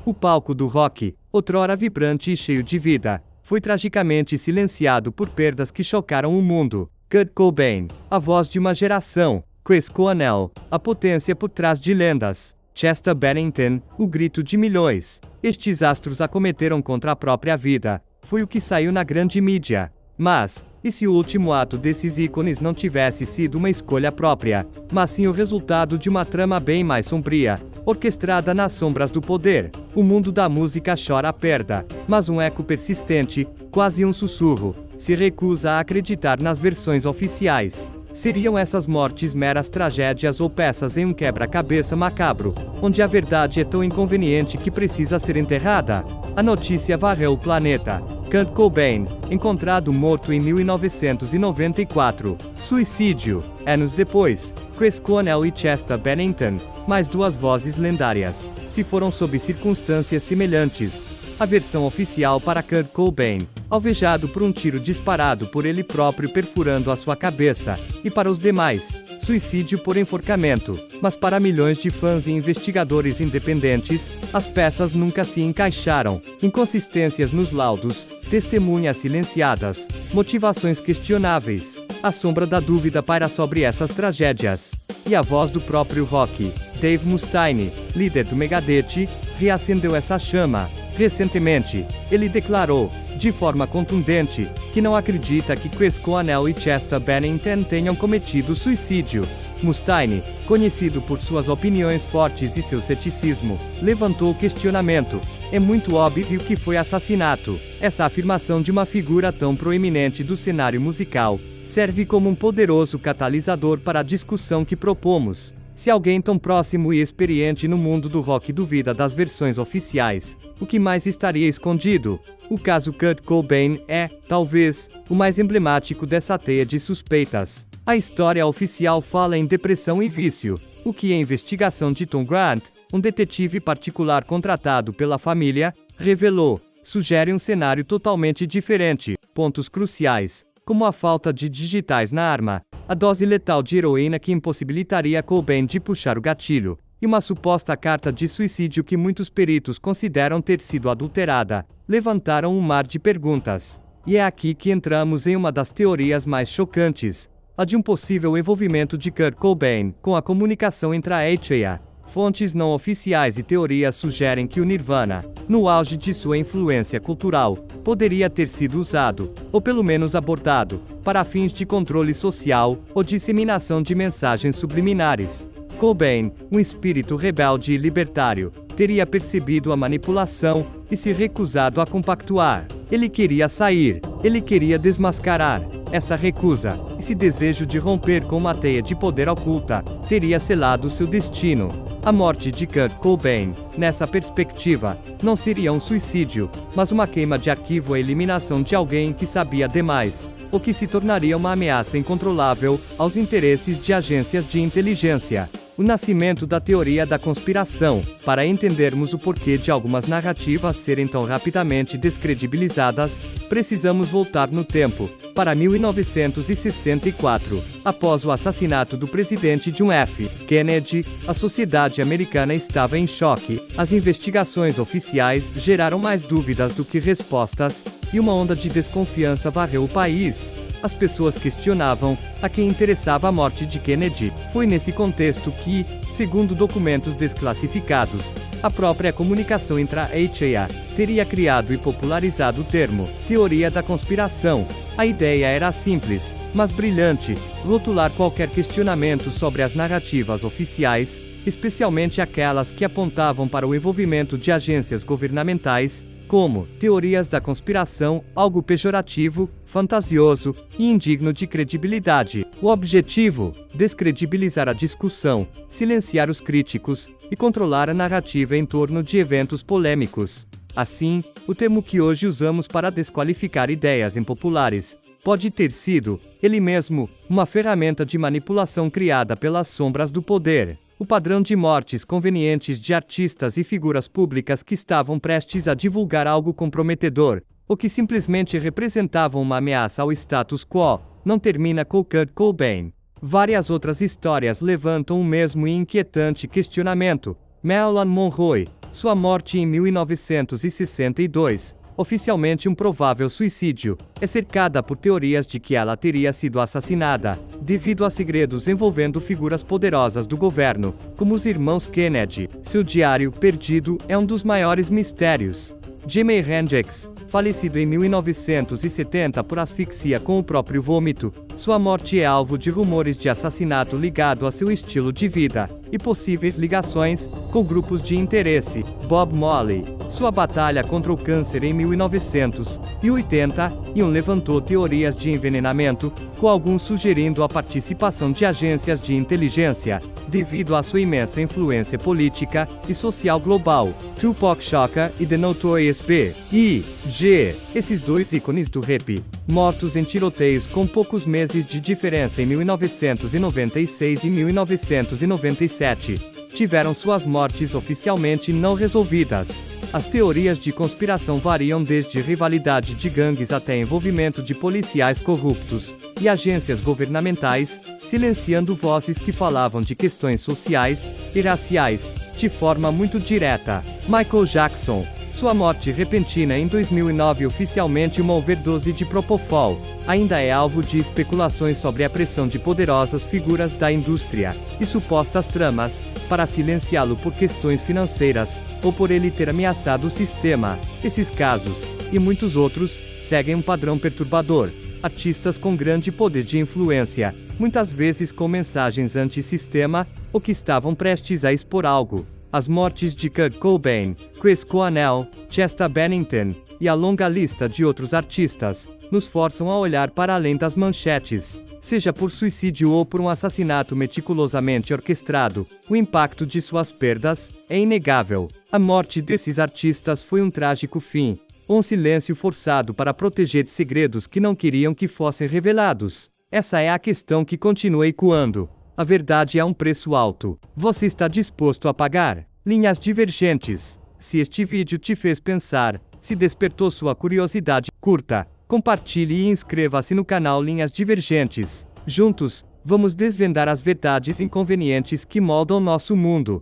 O palco do rock, outrora vibrante e cheio de vida, foi tragicamente silenciado por perdas que chocaram o mundo. Kurt Cobain, a voz de uma geração. Chris Cornell, a potência por trás de lendas. Chester Bennington, o grito de milhões. Estes astros acometeram contra a própria vida. Foi o que saiu na grande mídia. Mas, e se o último ato desses ícones não tivesse sido uma escolha própria, mas sim o resultado de uma trama bem mais sombria, orquestrada nas sombras do poder? O mundo da música chora a perda, mas um eco persistente, quase um sussurro, se recusa a acreditar nas versões oficiais. Seriam essas mortes meras tragédias ou peças em um quebra-cabeça macabro, onde a verdade é tão inconveniente que precisa ser enterrada? A notícia varreu o planeta. Kurt Cobain, encontrado morto em 1994. Suicídio. Anos depois, Chris Cornell e Chester Bennington, mais duas vozes lendárias, se foram sob circunstâncias semelhantes. A versão oficial para Kurt Cobain, alvejado por um tiro disparado por ele próprio perfurando a sua cabeça, e para os demais, suicídio por enforcamento. Mas para milhões de fãs e investigadores independentes, as peças nunca se encaixaram. Inconsistências nos laudos, testemunhas silenciadas, motivações questionáveis. A sombra da dúvida paira sobre essas tragédias. E a voz do próprio rock, Dave Mustaine, líder do Megadeth, reacendeu essa chama. Recentemente, ele declarou, de forma contundente, que não acredita que Chris Cornell e Chester Bennington tenham cometido suicídio. Mustaine, conhecido por suas opiniões fortes e seu ceticismo, levantou o questionamento. É muito óbvio que foi assassinato. Essa afirmação de uma figura tão proeminente do cenário musical serve como um poderoso catalisador para a discussão que propomos. Se alguém tão próximo e experiente no mundo do rock duvida das versões oficiais, o que mais estaria escondido? O caso Kurt Cobain é, talvez, o mais emblemático dessa teia de suspeitas. A história oficial fala em depressão e vício, o que a investigação de Tom Grant, um detetive particular contratado pela família, revelou. Sugere um cenário totalmente diferente. Pontos cruciais, como a falta de digitais na arma, a dose letal de heroína que impossibilitaria Cobain de puxar o gatilho, e uma suposta carta de suicídio que muitos peritos consideram ter sido adulterada, levantaram um mar de perguntas. E é aqui que entramos em uma das teorias mais chocantes, a de um possível envolvimento de Kurt Cobain com a comunicação intra-ETA. Fontes não oficiais e teorias sugerem que o Nirvana, no auge de sua influência cultural, poderia ter sido usado, ou pelo menos abordado, para fins de controle social ou disseminação de mensagens subliminares. Cobain, um espírito rebelde e libertário, teria percebido a manipulação e se recusado a compactuar. Ele queria sair, ele queria desmascarar. Essa recusa, esse desejo de romper com uma teia de poder oculta, teria selado seu destino. A morte de Kurt Cobain, nessa perspectiva, não seria um suicídio, mas uma queima de arquivo, a eliminação de alguém que sabia demais, ou que se tornaria uma ameaça incontrolável aos interesses de agências de inteligência. O nascimento da teoria da conspiração. Para entendermos o porquê de algumas narrativas serem tão rapidamente descredibilizadas, precisamos voltar no tempo, para 1964. Após o assassinato do presidente John F. Kennedy, a sociedade americana estava em choque. As investigações oficiais geraram mais dúvidas do que respostas, e uma onda de desconfiança varreu o país. As pessoas questionavam a quem interessava a morte de Kennedy. Foi nesse contexto que, segundo documentos desclassificados, a própria comunicação intra-ETA teria criado e popularizado o termo teoria da conspiração. A ideia era simples, mas brilhante: rotular qualquer questionamento sobre as narrativas oficiais, especialmente aquelas que apontavam para o envolvimento de agências governamentais, como teorias da conspiração, algo pejorativo, fantasioso e indigno de credibilidade. O objetivo: descredibilizar a discussão, silenciar os críticos e controlar a narrativa em torno de eventos polêmicos. Assim, o termo que hoje usamos para desqualificar ideias impopulares pode ter sido, ele mesmo, uma ferramenta de manipulação criada pelas sombras do poder. O padrão de mortes convenientes de artistas e figuras públicas que estavam prestes a divulgar algo comprometedor, ou que simplesmente representavam uma ameaça ao status quo, não termina com Kurt Cobain. Várias outras histórias levantam o mesmo e inquietante questionamento: Marilyn Monroe. Sua morte em 1962, oficialmente um provável suicídio, é cercada por teorias de que ela teria sido assassinada, devido a segredos envolvendo figuras poderosas do governo, como os irmãos Kennedy. Seu diário perdido é um dos maiores mistérios. Jimi Hendrix, falecido em 1970 por asfixia com o próprio vômito, sua morte é alvo de rumores de assassinato ligado a seu estilo de vida, e possíveis ligações com grupos de interesse. Bob Marley, sua batalha contra o câncer em 1981 levantou teorias de envenenamento, com alguns sugerindo a participação de agências de inteligência, devido à sua imensa influência política e social global. Tupac Shakur e The Notorious B.I.G., esses dois ícones do rap, mortos em tiroteios com poucos meses de diferença em 1996 e 1997, tiveram suas mortes oficialmente não resolvidas. As teorias de conspiração variam desde rivalidade de gangues até envolvimento de policiais corruptos e agências governamentais, silenciando vozes que falavam de questões sociais e raciais, de forma muito direta. Michael Jackson. Sua morte repentina em 2009, oficialmente uma overdose de Propofol, ainda é alvo de especulações sobre a pressão de poderosas figuras da indústria e supostas tramas para silenciá-lo por questões financeiras ou por ele ter ameaçado o sistema. Esses casos, e muitos outros, seguem um padrão perturbador. Artistas com grande poder de influência, muitas vezes com mensagens anti-sistema, ou que estavam prestes a expor algo. As mortes de Kurt Cobain, Chris Cornell, Chester Bennington, e a longa lista de outros artistas, nos forçam a olhar para além das manchetes. Seja por suicídio ou por um assassinato meticulosamente orquestrado, o impacto de suas perdas é inegável. A morte desses artistas foi um trágico fim, um silêncio forçado para proteger segredos que não queriam que fossem revelados. Essa é a questão que continua ecoando. A verdade é um preço alto. Você está disposto a pagar? Linhas divergentes. Se este vídeo te fez pensar, se despertou sua curiosidade, curta, compartilhe e inscreva-se no canal Linhas Divergentes. Juntos, vamos desvendar as verdades inconvenientes que moldam nosso mundo.